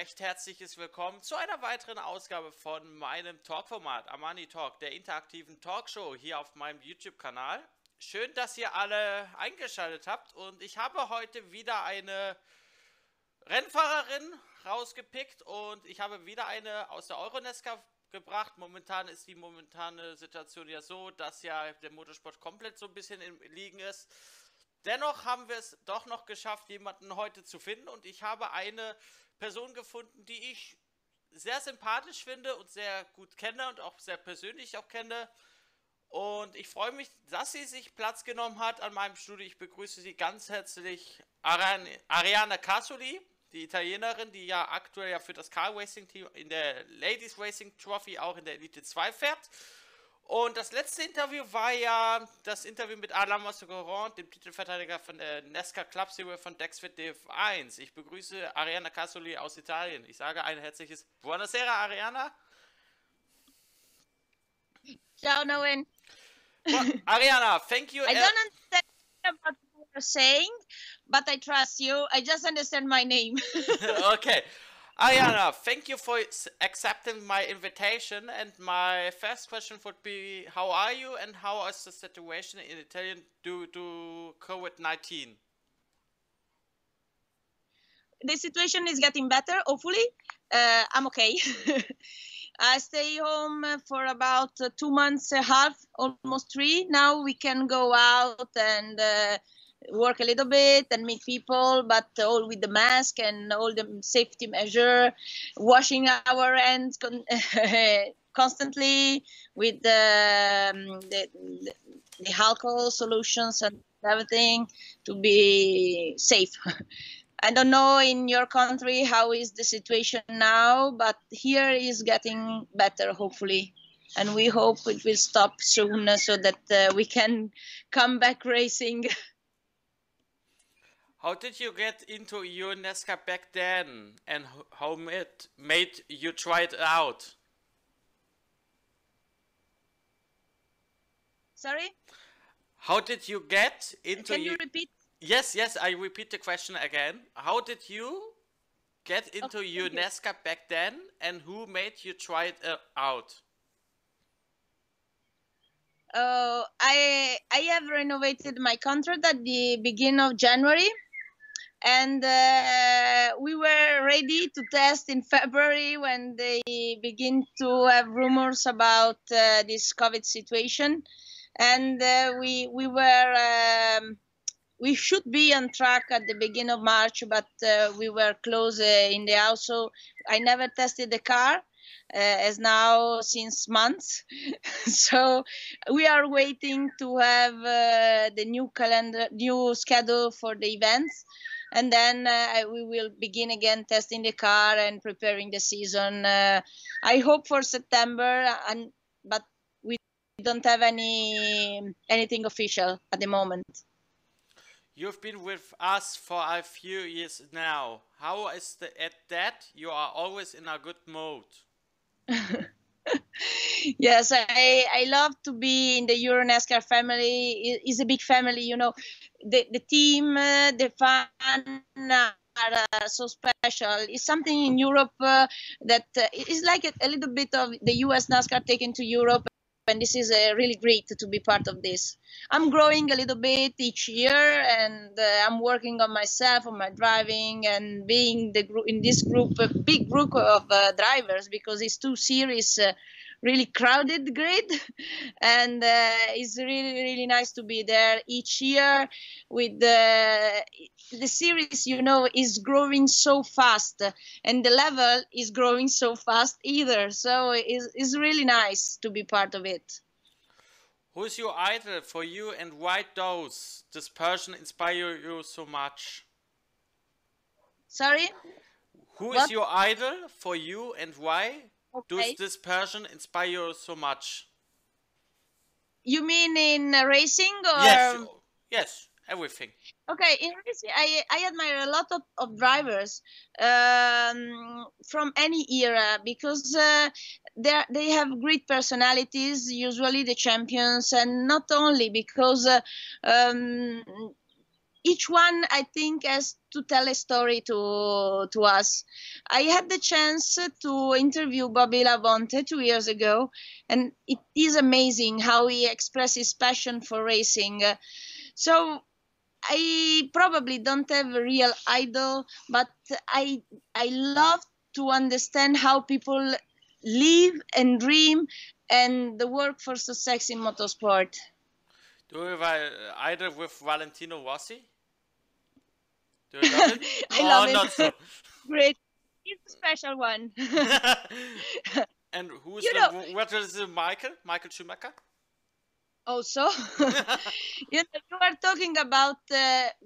recht herzliches Willkommen zu einer weiteren Ausgabe von meinem Talkformat Armani Talk, der interaktiven Talkshow hier auf meinem YouTube-Kanal. Schön, dass ihr alle eingeschaltet habt und ich habe heute wieder eine Rennfahrerin rausgepickt und ich habe wieder eine aus der Euro Nascar gebracht. Momentan ist die momentane Situation ja so, dass ja der Motorsport komplett so ein bisschen im Liegen ist. Dennoch haben wir es doch noch geschafft, jemanden heute zu finden und ich habe eine Person gefunden, die ich sehr sympathisch finde und sehr gut kenne und auch sehr persönlich auch kenne. Und ich freue mich, dass sie sich Platz genommen hat an meinem Studio. Ich begrüße sie ganz herzlich, Arianna Casoli, die Italienerin, die ja aktuell ja für das Car Racing Team in der Ladies Racing Trophy auch in der Elite 2 fährt. Und das letzte Interview war ja das Interview mit Alain Siegerin, dem Titelverteidiger von der Nascar Club Series von Dexfit DF1. Ich begrüße Arianna Casoli aus Italien. Ich sage ein herzliches Buonasera, Arianna. Ciao, Noen. Well, Arianna, thank you. I don't understand what you're saying, but I trust you. I just understand my name. Okay. Arianna, thank you for accepting my invitation, and my first question would be, how are you and how is the situation in Italien due to COVID-19? The situation is getting better, hopefully. I'm okay. I stay home for about 2 months, a half, almost 3. Now we can go out and work a little bit and meet people, but all with the mask and all the safety measure, washing our hands constantly with the alcohol solutions and everything to be safe. I don't know in your country how is the situation now, but here is getting better, hopefully. And we hope it will stop soon so that we can come back racing. How did you get into Euro Nascar back then, and how made you try it out? Sorry? How did you get into... Can you repeat? Yes, I repeat the question again. How did you get into Euro Nascar back then, and who made you try it out? I have renovated my contract at the beginning of January. And we were ready to test in February when they begin to have rumors about this COVID situation. And we should be on track at the beginning of March, but we were close in the house. So I never tested the car as now since months. So we are waiting to have the new schedule for the events. And then we will begin again testing the car and preparing the season. I hope for September, but we don't have anything official at the moment. You've been with us for a few years now. How is at that? You are always in a good mood. Yes, I love to be in the Euro Nascar family. It's a big family, you know. The team, the fan are so special. It's something in Europe that is like a little bit of the US NASCAR taken to Europe. And this is really great to be part of this. I'm growing a little bit each year, and I'm working on myself, on my driving, and being in this group, a big group of drivers, because it's 2 series, really crowded grid, and it's really nice to be there each year. With the series, you know, is growing so fast, and the level is growing so fast either. So it's really nice to be part of it. Who's your idol for you, and why does this person inspire you so much? Sorry? Who is your idol for you, and why does Okay. this person inspire you so much? You mean in racing or? Yes, everything. Okay, in racing, I admire a lot of drivers from any era, because they have great personalities, usually the champions, and not only because each one, I think, has to tell a story to us. I had the chance to interview Bobby Labonte 2 years ago, and it is amazing how he expresses his passion for racing. So I probably don't have a real idol, but I love to understand how people live and dream and work for success in motorsport. Do you have either with Valentino Rossi? Do you love him? I love him. Not so. Great. He's a special one. And who's what is Michael Schumacher? Also, you are talking about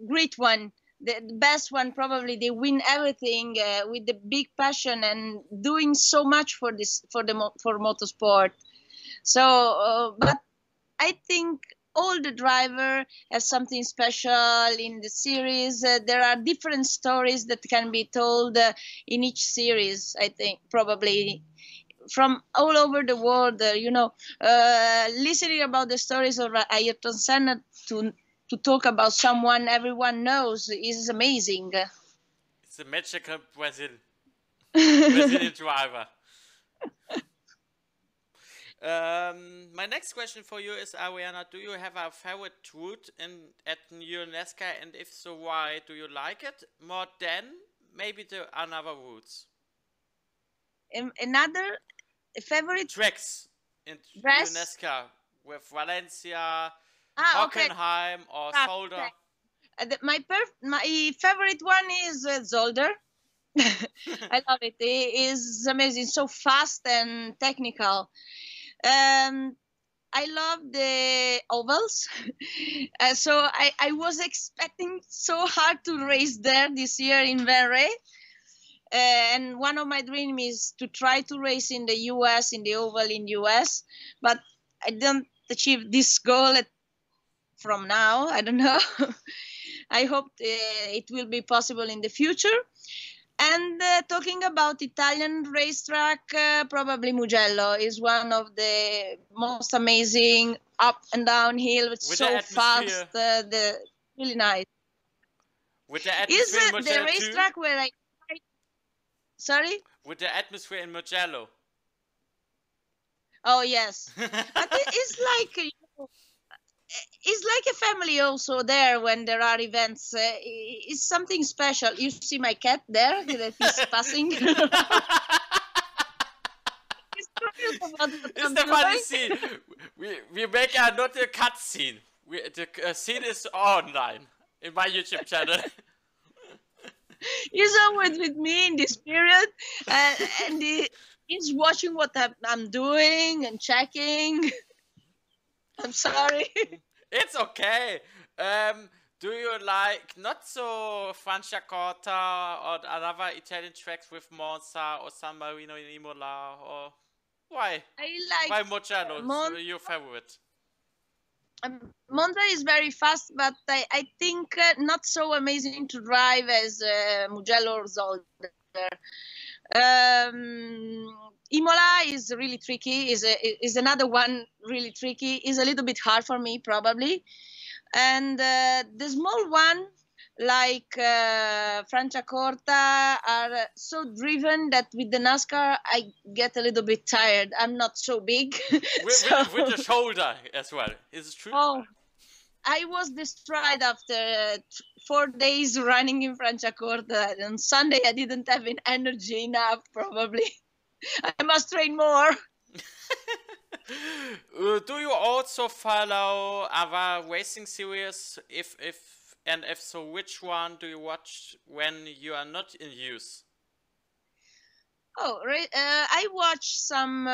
great one, the best one. Probably they win everything with the big passion and doing so much for motorsport. So, but I think all the driver have something special in the series. There are different stories that can be told in each series. I think probably from all over the world, listening about the stories of Ayrton Senna to talk about someone everyone knows is amazing. It's a magical Brazilian driver. My next question for you is, Arianna, do you have a favorite route at Euro Nascar, and if so, why? Do you like it more than maybe the other routes? Another favorite tracks in Euro Nascar with Valencia, Hockenheim, or Zolder. Okay. My favorite one is Zolder. I love it. It is amazing, so fast and technical. I love the ovals. So I was expecting so hard to race there this year in Venray. And one of my dreams is to try to race in the US, in the oval in US. But I don't achieve this goal from now. I don't know. I hope it will be possible in the future. And talking about Italian racetrack, probably Mugello is one of the most amazing up and down hill. It's so fast, really nice. With the atmosphere is the racetrack where I... Sorry? With the atmosphere in Mugello. Oh, yes. But it's like... It's like a family also there when there are events. It's something special. You see my cat there that is passing. It's the funny scene. We make not a cut scene. The scene is online in my YouTube channel. He's always with me in this period, and he's watching what I'm doing and checking. I'm sorry. It's okay. Do you like not so Franciacorta or other Italian tracks with Monza or San Marino in Imola, or why? Why Mugello is your favorite? Monza is very fast, but I think not so amazing to drive as Mugello or Zolder. Imola is really tricky. Is another one really tricky. Is a little bit hard for me probably, and the small one like Franciacorta are so driven that with the NASCAR I get a little bit tired. I'm not so big. With the shoulder as well. Is it true? Oh, I was destroyed after 4 days running in Franciacorta. On Sunday I didn't have energy enough probably. I must train more. Do you also follow other racing series? If so, which one do you watch when you are not in use? Oh, I watch some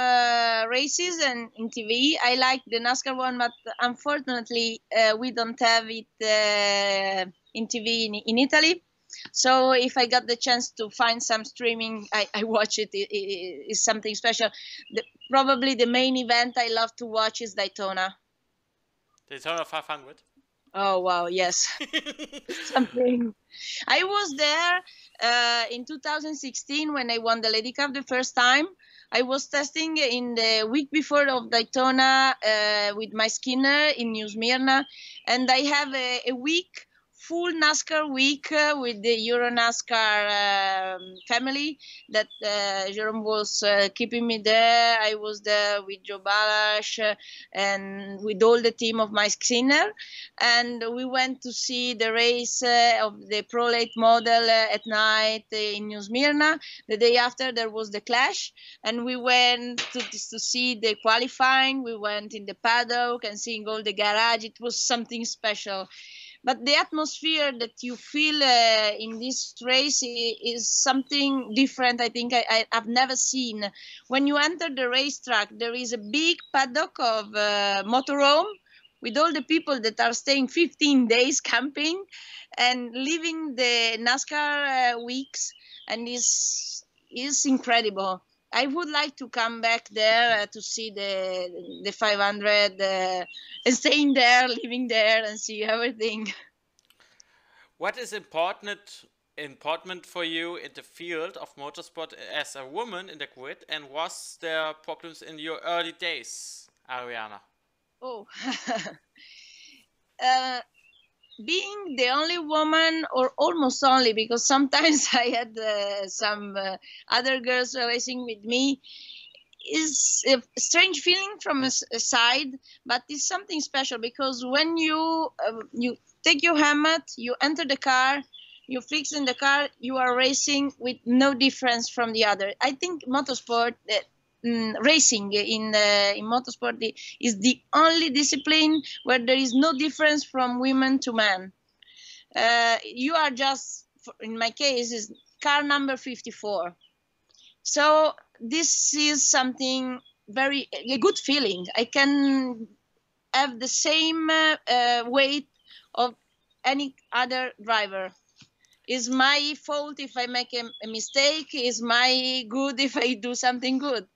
races and in TV. I like the NASCAR one, but unfortunately we don't have it in TV in Italy. So if I got the chance to find some streaming, I watch it. It is something special. Probably the main event I love to watch is Daytona. Daytona 500? Oh, wow, yes. Something. I was there in 2016 when I won the Lady Cup the first time. I was testing in the week before of Daytona with my Skinner in New Smyrna. And I have a week full NASCAR week with the Euro Nascar family that Jerome was keeping me there. I was there with Joe Balash and with all the team of Mike Sinner, and we went to see the race of the Pro Late model at night in New Smyrna. The day after there was the clash, and we went to see the qualifying. We went in the paddock and seeing all the garage. It was something special. But the atmosphere that you feel in this race is something different. I think I've never seen. When you enter the racetrack, there is a big paddock of motorhome with all the people that are staying 15 days camping and living the NASCAR weeks, and is incredible. I would like to come back there to see the 500 and staying there, living there, and see everything. What is important for you in the field of motorsport as a woman in the grid, and was there problems in your early days, Arianna? Oh, being the only woman, or almost only, because sometimes I had some other girls racing with me, is a strange feeling from a side, but it's something special, because when you take your helmet, you enter the car, you fix in the car, you are racing with no difference from the other. I think motorsport, racing in motorsport is the only discipline where there is no difference from women to men. You are just, in my case, is car number 54. So this is something a good feeling. I can have the same weight of any other driver. Is my fault if I make a mistake? Is my good if I do something good?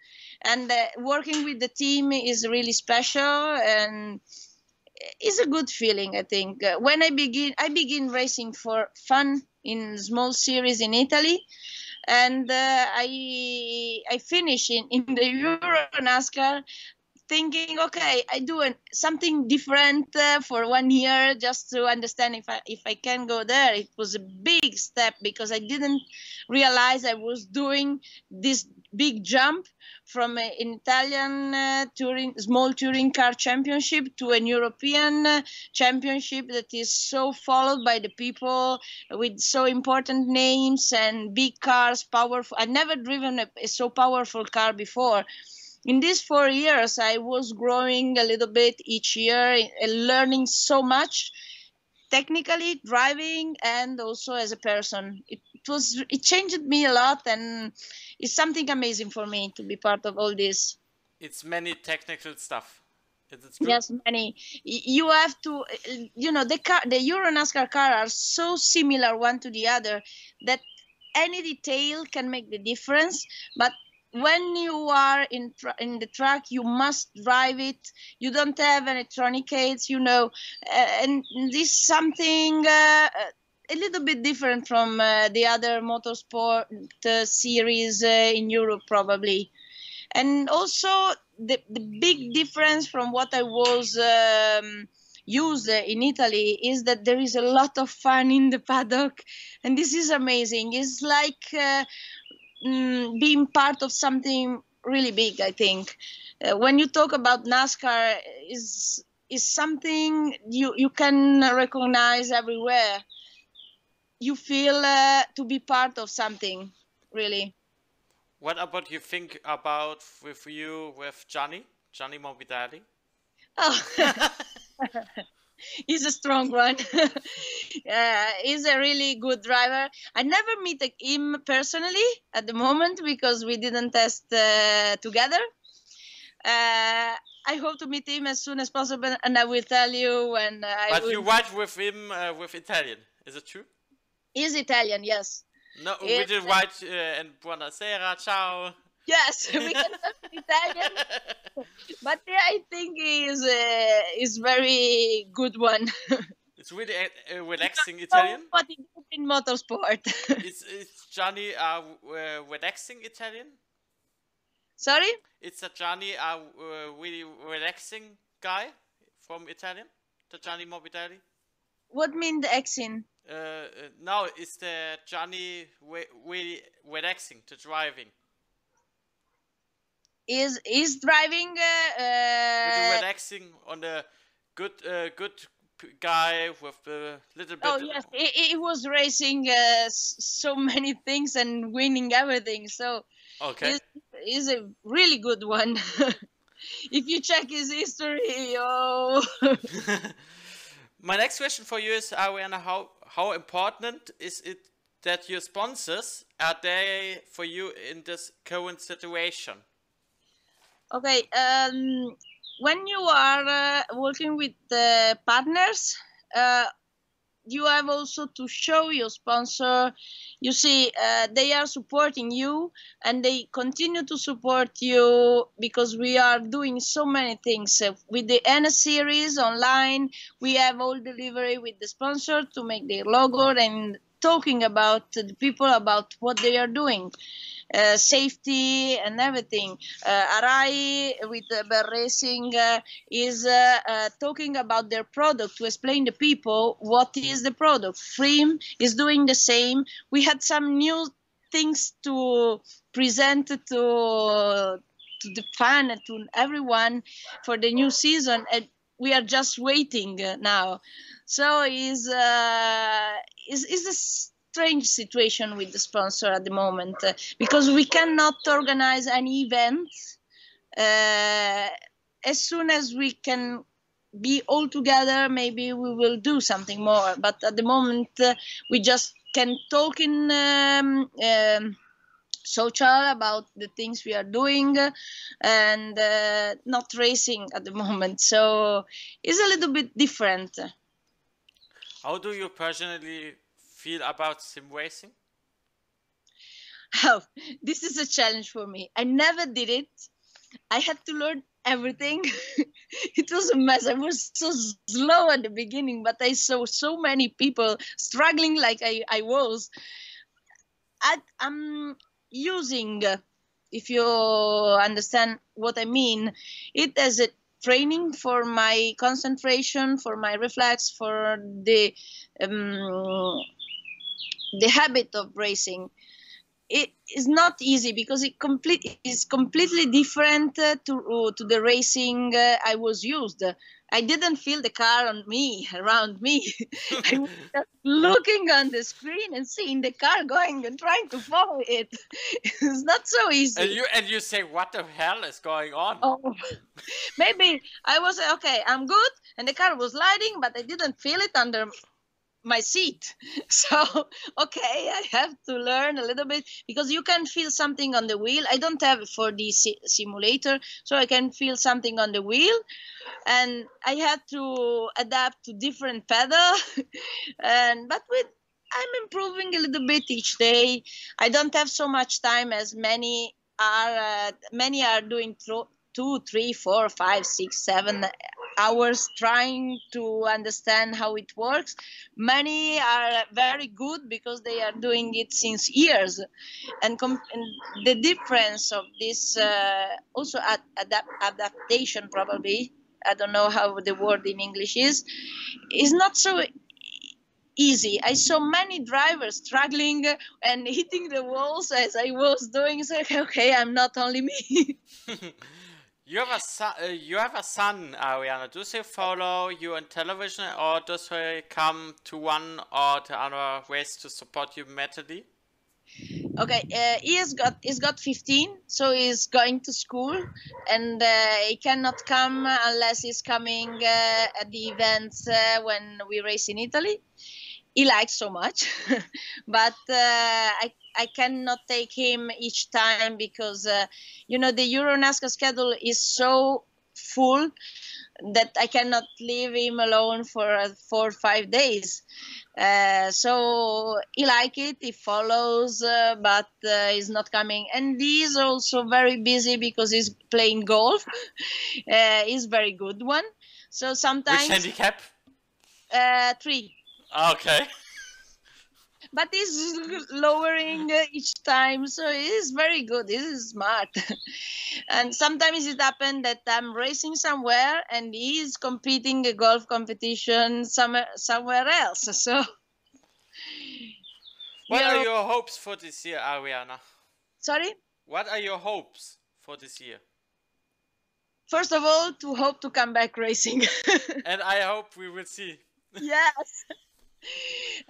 And working with the team is really special, and it's a good feeling, I think. When I begin racing for fun in small series in Italy, and I finish in the Euro Nascar, thinking, okay, I do something different for 1 year just to understand if I can go there. It was a big step, because I didn't realize I was doing this big jump from an Italian small touring car championship to an European championship that is so followed by the people with so important names and big cars, powerful. I've never driven a so powerful car before. In these 4 years, I was growing a little bit each year, learning so much, technically, driving, and also as a person. It changed me a lot, and it's something amazing for me to be part of all this. It's many technical stuff. Is it true? Yes, many. You have to, the Euro Nascar car are so similar one to the other that any detail can make the difference. But when you are in the track, you must drive it. You don't have electronic aids, and this is something a little bit different from the other motorsport series in Europe, probably. And also the big difference from what I was used in Italy is that there is a lot of fun in the paddock, and this is amazing. It's like being part of something really big, I think. When you talk about NASCAR, is something you can recognize everywhere. You feel to be part of something, really. What about you think about with Gianni Morbidelli? Oh, he's a strong one. He's a really good driver. I never meet him personally at the moment because we didn't test together. I hope to meet him as soon as possible, and I will tell you when. You ride with him with Italian, is it true? He's Italian, yes. No, we did write and buonasera, ciao. Yes, we can talk Italian, but yeah, I think is very good one. It's really relaxing Italian. What he did in motorsport. Is Gianni relaxing Italian? Sorry? It's a Gianni really relaxing guy from Italian, the Gianni Morbidelli. What mean the accent? Now is the Johnny relaxing to driving? Is driving With the relaxing on the good guy with a little bit. Oh yes, he was racing so many things and winning everything. So okay, he's a really good one. If you check his history, oh. My next question for you is, Arianna, how important is it that your sponsors are there for you in this current situation? Okay, when you are working with partners, you have also to show your sponsor, you see, they are supporting you and they continue to support you because we are doing so many things. With the N series online, we have all delivery with the sponsor to make their logo and talking about the people about what they are doing. Safety and everything. Arai with Bear Racing is talking about their product to explain the people what is the product. Freem is doing the same. We had some new things to present to the fan, to everyone for the new season, and we are just waiting now. So is a strange situation with the sponsor at the moment because we cannot organize any event as soon as we can be all together. Maybe we will do something more, but at the moment we just can talk in social about the things we are doing and not racing at the moment. So it's a little bit different. How do you personally feel about sim racing? Oh, this is a challenge for me. I never did it. I had to learn everything. It was a mess. I was so slow at the beginning, but I saw so many people struggling like I was. I'm using, if you understand what I mean, it as a training for my concentration, for my reflex, for the habit of racing. It is not easy because it is completely different to the racing I was used. I didn't feel the car on me, around me. I was just looking on the screen and seeing the car going and trying to follow it. It's not so easy. And you say, what the hell is going on? Oh, maybe I was okay, I'm good, and the car was sliding, but I didn't feel it under my seat. So okay, I have to learn a little bit because you can feel something on the wheel. I don't have it for the simulator, so I can feel something on the wheel, and I had to adapt to different pedal. But I'm improving a little bit each day. I don't have so much time as many are doing 2, 3, 4, 5, 6, 7 hours trying to understand how it works. Many are very good because they are doing it since years, and the difference of this also adaptation, probably, I don't know how the word in English is not so easy. I saw many drivers struggling and hitting the walls as I was doing. So okay, I'm not only me. You have a son, Arianna. Does he follow you on television, or does he come to one or the other ways to support you mentally? Okay, he's got 15, so he's going to school, and he cannot come unless he's coming at the events when we race in Italy. He likes so much, but I cannot take him each time because the Euro Nascar schedule is so full that I cannot leave him alone for 4 or 5 days. So he likes it, he follows, but he's not coming. And he's also very busy because he's playing golf. He's very good one. So sometimes... Which handicap? 3. Okay. but he's lowering each time, so he's very good. He's smart. And sometimes it happens that I'm racing somewhere and he's competing a golf competition somewhere else. So what are your hopes for this year, Arianna? Sorry? What are your hopes for this year? First of all, to hope to come back racing. And I hope we will see. Yes.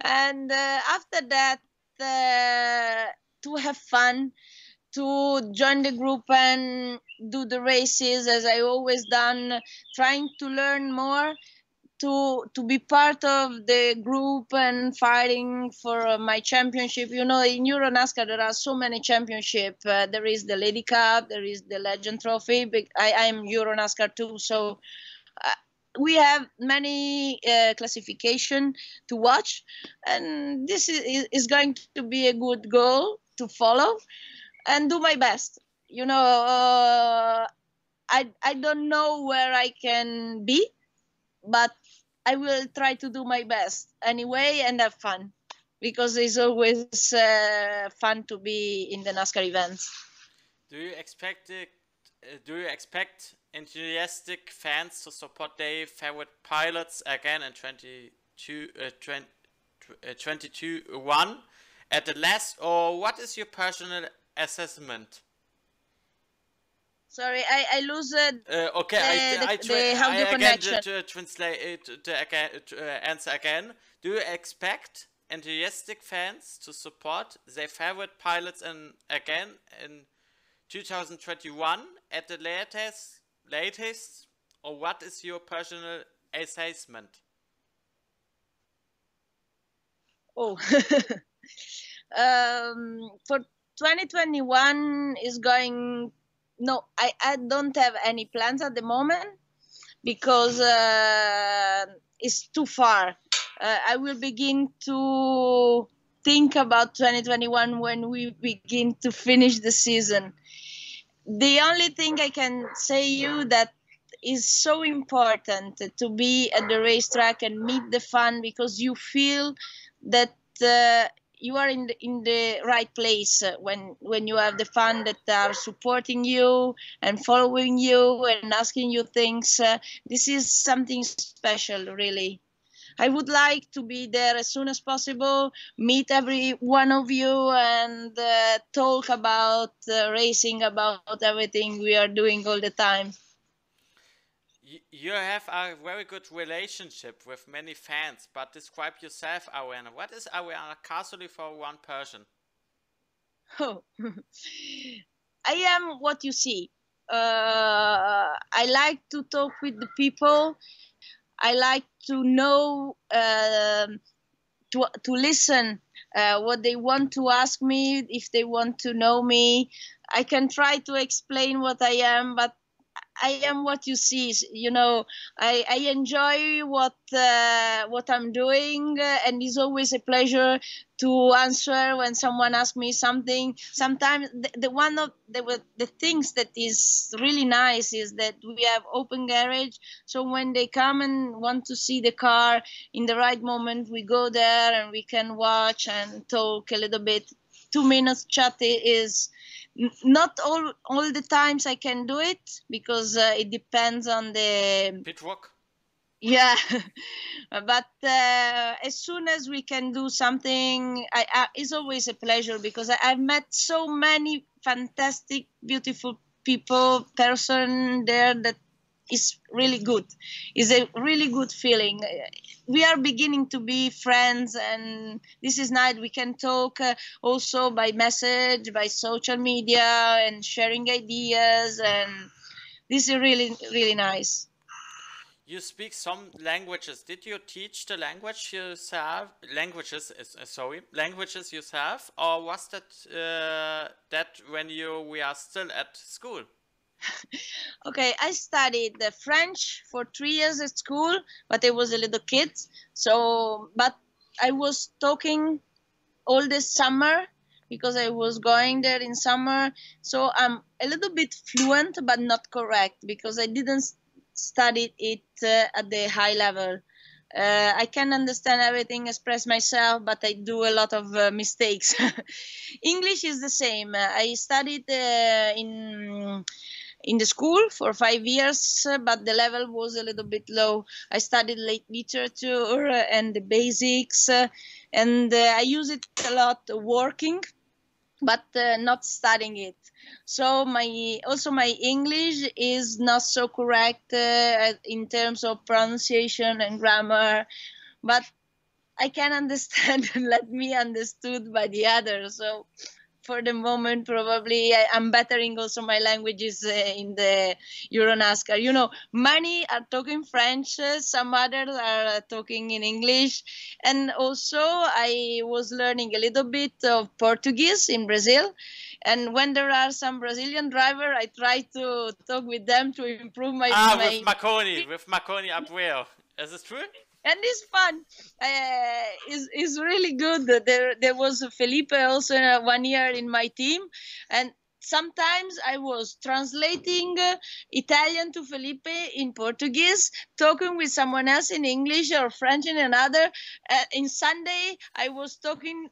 And after that, to have fun, to join the group and do the races as I always done, trying to learn more, to be part of the group and fighting for my championship. You know, in Euro Nascar there are so many championships. There is the Lady Cup, there is the Legend Trophy. I'm Euro Nascar too, so we have many classification to watch, and this is going to be a good goal to follow and do my best. You know, I don't know where I can be, but I will try to do my best anyway and have fun, because it's always fun to be in the NASCAR events. Do you expect enthusiastic fans to support their favorite pilots again in 2021 at the last, or what is your personal assessment? Sorry, I lose okay, the audio connection. To translate to answer again. Do you expect enthusiastic fans to support their favorite pilots again in 2021 at the latest, or what is your personal assessment? Oh, for 2021 is going. No, I don't have any plans at the moment, because it's too far. I will begin to think about 2021 when we begin to finish the season. The only thing I can say you that is so important to be at the racetrack and meet the fun, because you feel that you are in the right place when you have the fun that are supporting you and following you and asking you things. This is something special, really. I would like to be there as soon as possible, meet every one of you, and talk about racing, about everything we are doing all the time. You have a very good relationship with many fans, but describe yourself, Arianna. What is Arianna Casoli for one person? Oh, I am what you see. I like to talk with the people. I like to know, to listen what they want to ask me, if they want to know me. I can try to explain what I am, but I am what you see. You know, I enjoy what I'm doing, and it's always a pleasure to answer when someone asks me something. Sometimes the one of the things that is really nice is that we have open garage. So when they come and want to see the car in the right moment, we go there and we can watch and talk a little bit. 2 minutes chat is not all the times I can do it, because it depends on the pit walk. Yeah, but as soon as we can do something, it's always a pleasure, because I've met so many fantastic, beautiful person there that is really good. It's a really good feeling. We are beginning to be friends, and this is nice. We can talk also by message, by social media, and sharing ideas, and this is really, really nice. You speak some languages. Did you teach the languages yourself, or was that when we are still at school? Okay, I studied French for 3 years at school, but I was a little kid. So, but I was talking all this summer, because I was going there in summer. So I'm a little bit fluent, but not correct, because I didn't study it at the high level. I can understand everything, express myself, but I do a lot of mistakes. English is the same. I studied in the school for 5 years, but the level was a little bit low. I studied late literature and the basics, and I use it a lot working, but not studying it. So my English is not so correct in terms of pronunciation and grammar, but I can understand and let me understood by the others. So for the moment, probably I'm bettering also my languages in the Euro Nascar. You know, many are talking French, some others are talking in English. And also I was learning a little bit of Portuguese in Brazil. And when there are some Brazilian driver, I try to talk with them to improve my... With Marconi Abuel. Is this true? And it's fun. It's really good. There was Felipe also 1 year in my team, and sometimes I was translating Italian to Felipe in Portuguese, talking with someone else in English or French in another. In Sunday, I was talking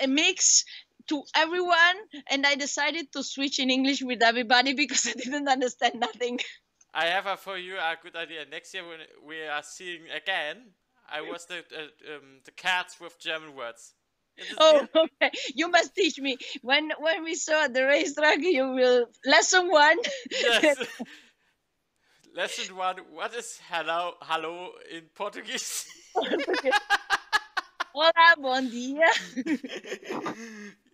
a mix to everyone, and I decided to switch in English with everybody because I didn't understand nothing. I have for you a good idea. Next year when we are seeing again, I was the cats with German words. Oh, okay. You must teach me. When we saw the racetrack, you will... Lesson 1. Yes. Lesson 1. What is hello in Portuguese? Hola, bon dia.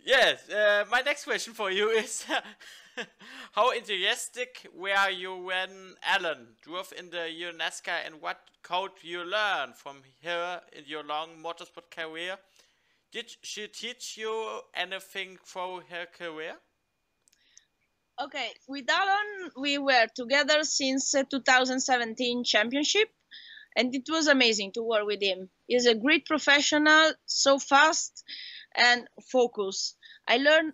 Yes. My next question for you is... How enthusiastic were you when Alan drove in the Euro Nascar, and what could you learn from her in your long motorsport career? Did she teach you anything for her career? Okay, with Alan, we were together since 2017 championship, and it was amazing to work with him. He's a great professional, so fast and focused. I learned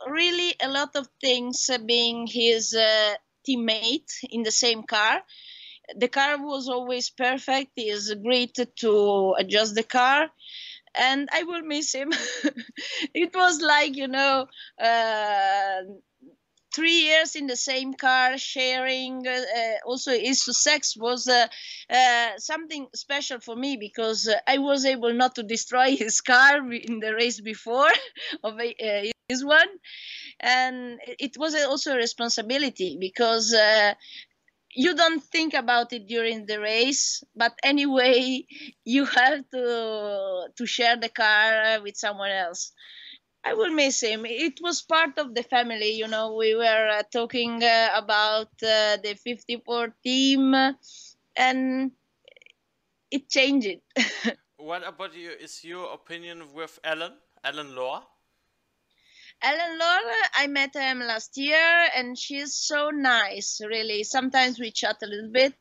really a lot of things being his teammate in the same car. The car was always perfect. He is great to adjust the car, and I will miss him. It was like, 3 years in the same car, sharing. Also, his success was something special for me because I was able not to destroy his car in the race before of his one. And it was also a responsibility because you don't think about it during the race, but anyway, you have to share the car with someone else. I will miss him. It was part of the family, we were talking about the 54 team, and it changed. What about you? Is your opinion with Alan Law? Ellen Laura, I met him last year, and she's so nice, really. Sometimes we chat a little bit,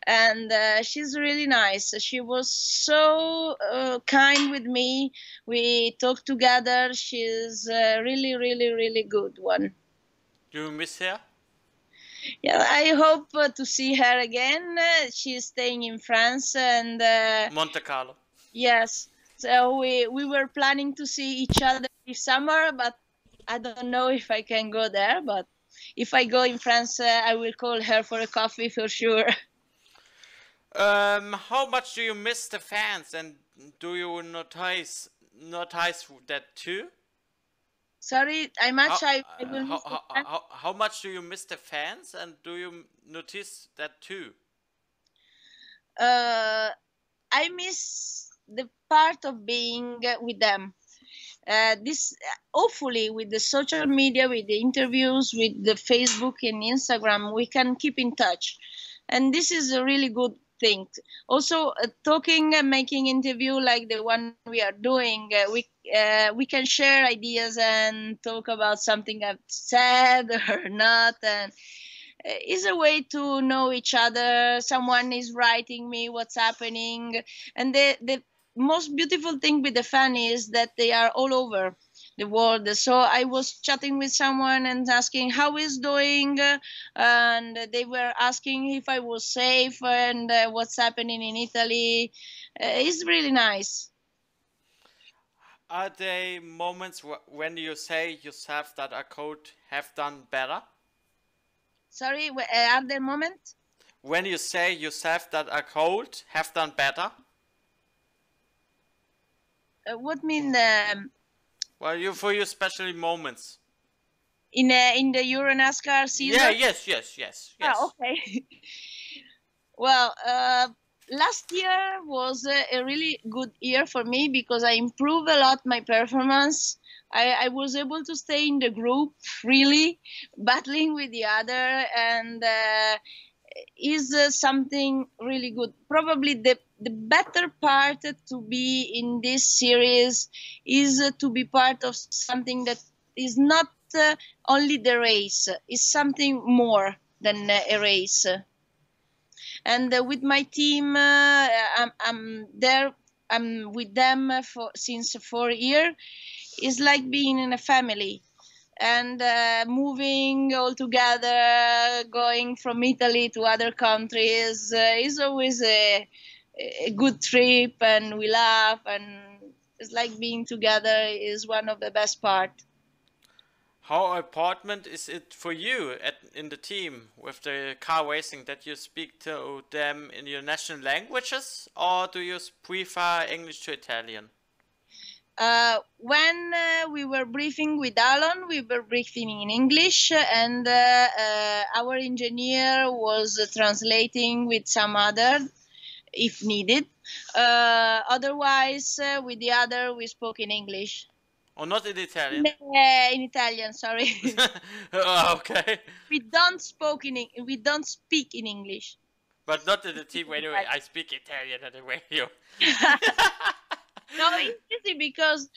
and she's really nice. She was so kind with me. We talked together. She's really, really, really good one. Do you miss her? Yeah, I hope to see her again. She's staying in France and Monte Carlo. Yes. So we were planning to see each other this summer, but I don't know if I can go there. But if I go in France, I will call her for a coffee for sure. How much do you miss the fans, and do you notice that too? Sorry, I will miss the fans. How much do you miss the fans, and do you notice that too? I miss the part of being with them. This hopefully with the social media, with the interviews, with the Facebook and Instagram, we can keep in touch, and this is a really good thing. Also, talking and making interview like the one we are doing, we can share ideas and talk about something I've said or not, and it's a way to know each other. Someone is writing me what's happening, and the most beautiful thing with the fan is that they are all over. the world. So I was chatting with someone and asking how is doing, and they were asking if I was safe and what's happening in Italy. It's really nice. Are there moments when you say yourself that I could have done better? Sorry, are there moments? When you say yourself that I could have done better? What mean Well, for you, especially moments. in the Euro Nascar season? Yeah, yes. Ah, okay. Well, last year was a really good year for me because I improved a lot my performance. I was able to stay in the group, really battling with the other, and is something really good. Probably the better part to be in this series is to be part of something that is not only the race, is something more than a race. And with my team, I'm there. I'm with them since 4 years. It's like being in a family, and moving all together, going from Italy to other countries is always a good trip, and we laugh, and it's like being together is one of the best part. How important is it for you in the team with the car racing that you speak to them in your national languages, or do you prefer English to Italian? When we were briefing with Alan, we were briefing in English, and our engineer was translating with some other, if needed. Otherwise, with the other, we spoke in English. Or not in Italian? In Italian, sorry. Oh, okay. We don't speak in English. But not in the team anyway. I speak Italian at the radio. No, it's easy because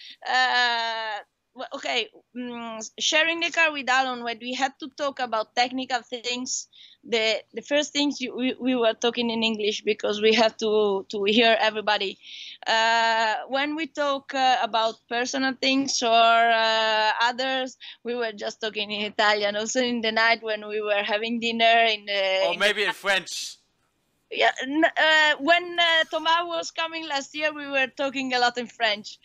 sharing the car with Alan, when we had to talk about technical things, the first things we were talking in English because we had to hear everybody. When we talk about personal things or others, we were just talking in Italian. Also in the night when we were having dinner or maybe in French. Yeah, when Thomas was coming last year, we were talking a lot in French.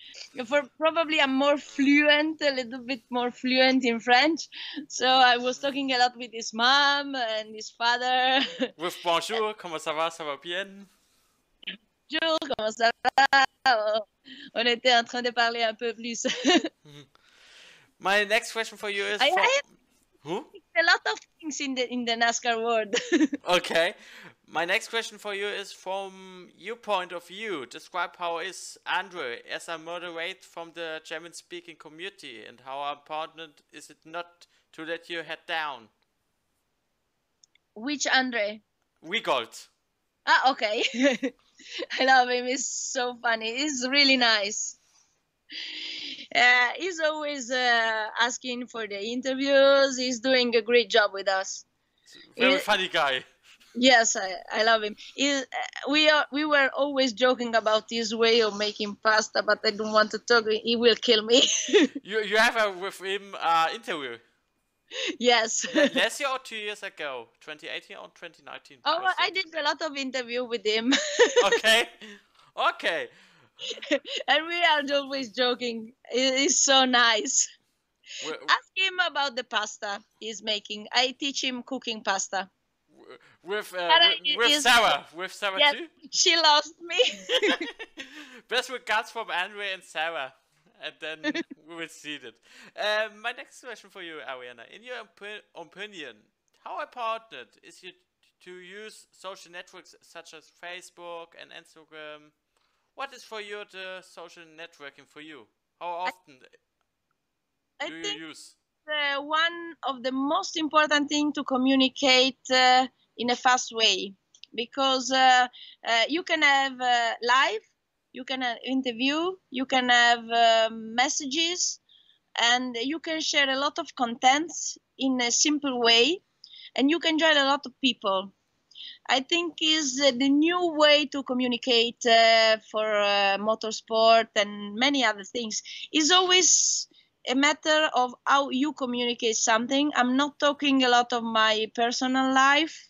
Probably I'm a little bit more fluent in French. So I was talking a lot with his mom and his father. With bonjour, comment ça va bien? Bonjour, comment ça va? On était en train de parler un peu plus. My next question for you is... I a lot of things in the NASCAR world. Okay. My next question for you is from your point of view. Describe how is Andre as a moderate from the German-speaking community, and how important is it not to let your head down? Which Andre? Wiegold. Ah, okay. I love him. He's so funny. He's really nice. He's always asking for the interviews. He's doing a great job with us. Very funny guy. Yes, I love him. We were always joking about his way of making pasta, but I don't want to talk. He will kill me. You have with him interview? Yes. Last year or 2 years ago? 2018 or 2019? Oh, I did a lot of interview with him. Okay. And we are always joking. He's so nice. Ask him about the pasta he's making. I teach him cooking pasta. With Sarah. With Sarah yes, too? She lost me. Best regards from Andre and Sarah. And then we will see it. My next question for you, Arianna. In your opinion, how important is it to use social networks such as Facebook and Instagram? What is for you the social networking for you? How often do you use? One of the most important things to communicate in a fast way, because you can have live, you can have interview, you can have messages, and you can share a lot of contents in a simple way, and you can join a lot of people. I think is the new way to communicate for motorsport and many other things. Is always a matter of how you communicate something. I'm not talking a lot of my personal life,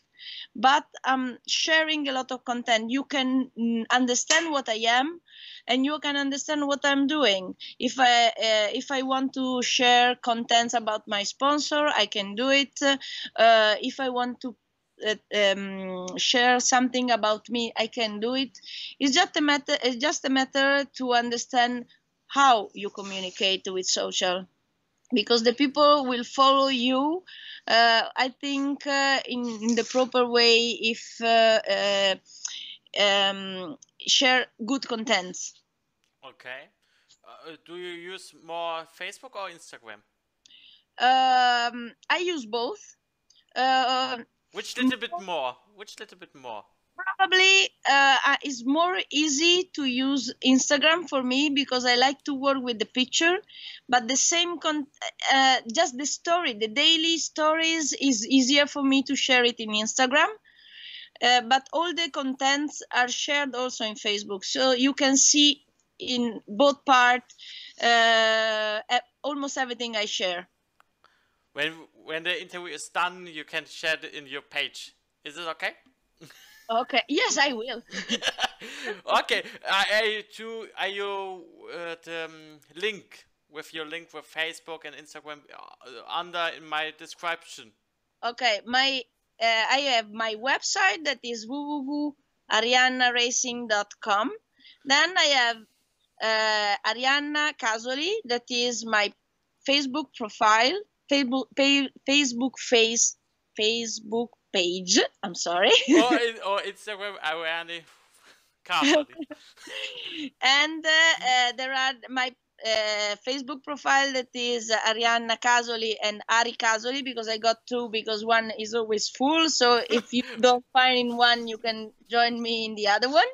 but I'm sharing a lot of content. You can understand what I am, and you can understand what I'm doing. If I want to share contents about my sponsor, I can do it. If I want to share something about me, I can do it. It's just a matter to understand how you communicate with social, because the people will follow you, I think, in the proper way if share good contents. Okay. Do you use more Facebook or Instagram? I use both. Which little bit more? Which little bit more? Probably it's more easy to use Instagram for me, because I like to work with the picture, but the same just the story, the daily stories is easier for me to share it in Instagram. But all the contents are shared also in Facebook, so you can see in both parts almost everything I share. When the interview is done, you can share it in your page. Is it okay? Okay. Yes, I will. Okay. The link with your link with Facebook and Instagram under in my description. Okay. I have my website that is www.ariannaracing.com. Then I have Arianna Casoli, that is my Facebook profile, Facebook page. I'm sorry. or Instagram Arianna Casoli. And there are my Facebook profile that is Arianna Casoli and Ari Casoli, because I got two, because one is always full. So if you don't find in one, you can join me in the other one.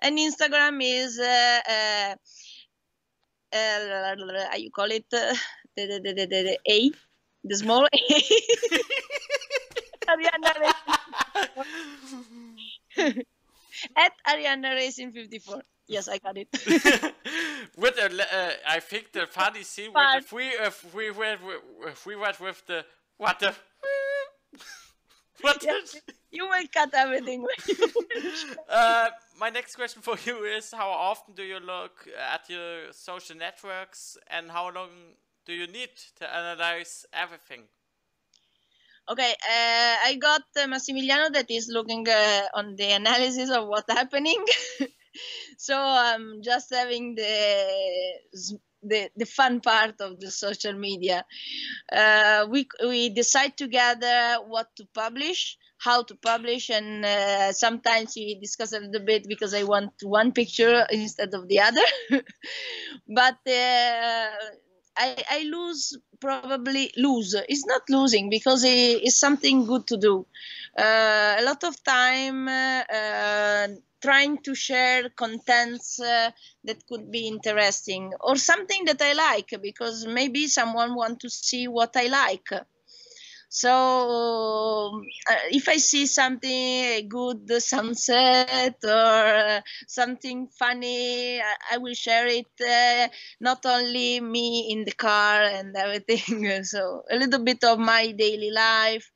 And Instagram is you call it the A, the small A. Arianna at Arianna Racing 54. Yes, I got it. With I think the funny scene with the free word with the what the what? Yes, you will cut everything. My next question for you is: how often do you look at your social networks, and how long do you need to analyze everything? Okay, I got Massimiliano that is looking on the analysis of what's happening. So I'm just having the fun part of the social media. We decide together what to publish, how to publish, and sometimes we discuss a little bit because I want one picture instead of the other. But I probably lose. It's not losing, because it's something good to do. A lot of time trying to share contents that could be interesting, or something that I like, because maybe someone wants to see what I like. So if I see something, a good sunset or something funny, I will share it. Not only me in the car and everything. So a little bit of my daily life.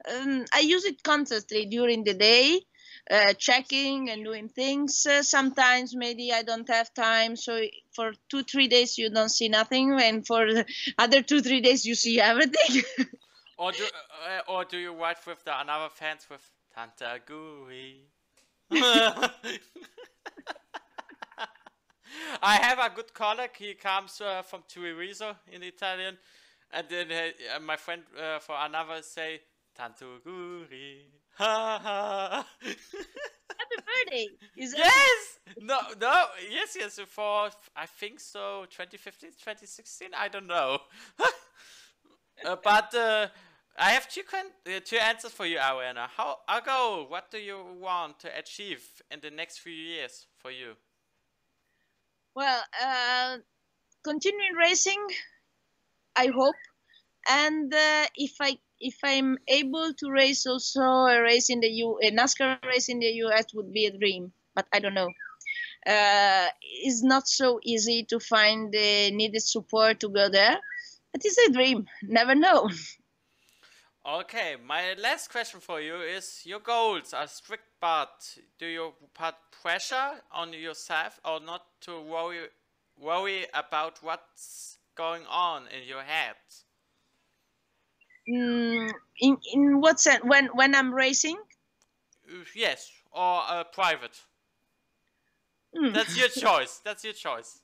I use it constantly during the day, checking and doing things. Sometimes maybe I don't have time, so for 2-3 days you don't see nothing, and for the other 2-3 days you see everything. Or do you write with the another fans with Tanta Gui? I have a good colleague. He comes from Treviso in Italian, and then my friend for another say Tanto Guri. Ha ha. Happy birthday! Yes! Yes. For I think so, 2015, 2016. I don't know. But I have two answers for you, Arianna. What do you want to achieve in the next few years for you? Well, continuing racing, I hope, and if I'm able to race also a NASCAR race in the US would be a dream, but I don't know. It's not so easy to find the needed support to go there. But it's a dream. Never know. Okay, my last question for you is: your goals are strict, but do you put pressure on yourself or not to worry about what's going on in your head? In what sense? When I'm racing? Yes, or private. That's your choice. That's your choice.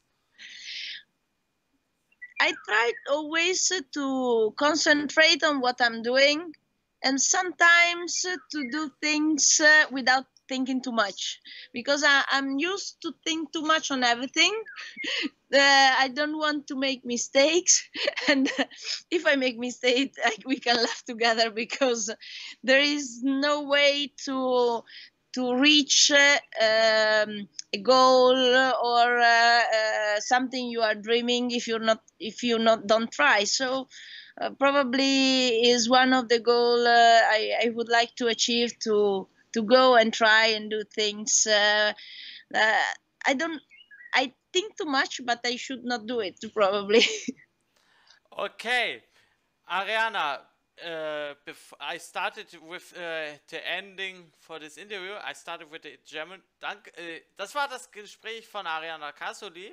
I try always to concentrate on what I'm doing, and sometimes to do things without thinking too much, because I'm used to think too much on everything. I don't want to make mistakes, and if I make mistakes, we can laugh together, because there is no way to reach a goal or something you are dreaming if you don't try. So probably is one of the goal I would like to achieve, to go and try and do things. I think too much, but I should not do it, probably. Okay, Arianna, I started with the ending for this interview. I started with the German. Das war das Gespräch von Arianna Casoli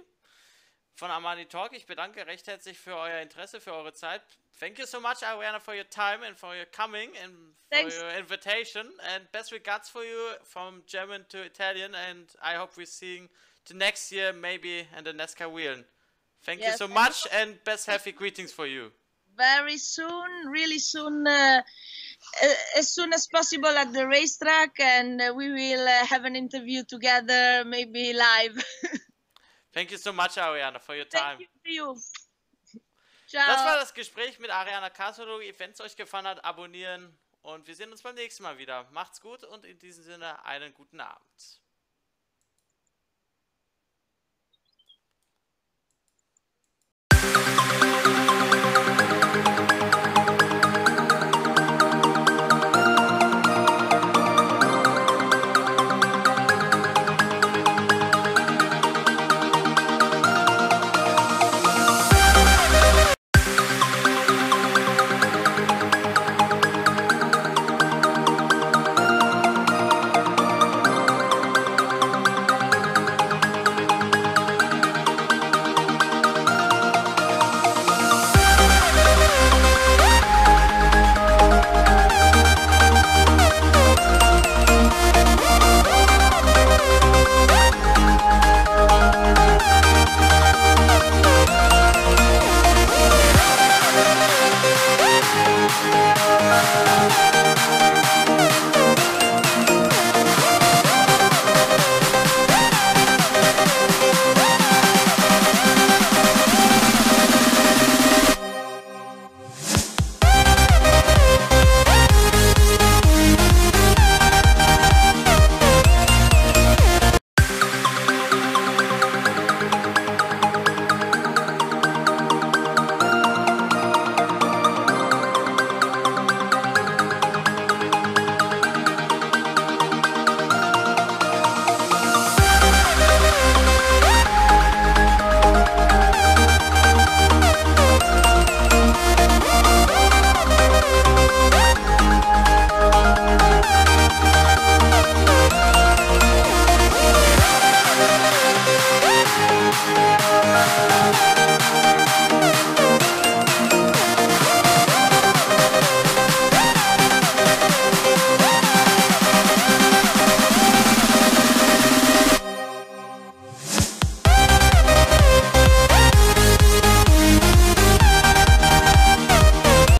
von Armani Talk. Ich bedanke recht herzlich für euer Interesse, für eure Zeit. Thank you so much, Arianna, for your time and for your coming and for your invitation. And best regards for you from German to Italian. And I hope we're seeing the next year, maybe, and the NASCAR wheel. Thank you so much, and best happy greetings for you. Very soon, really soon, as soon as possible at the racetrack, and we will have an interview together, maybe live. Thank you so much, Arianna, for your time. Thank you. Ciao. Das war das Gespräch mit Arianna Casoli. Wenn es euch gefallen hat, abonnieren und wir sehen uns beim nächsten Mal wieder. Macht's gut und in diesem Sinne einen guten Abend.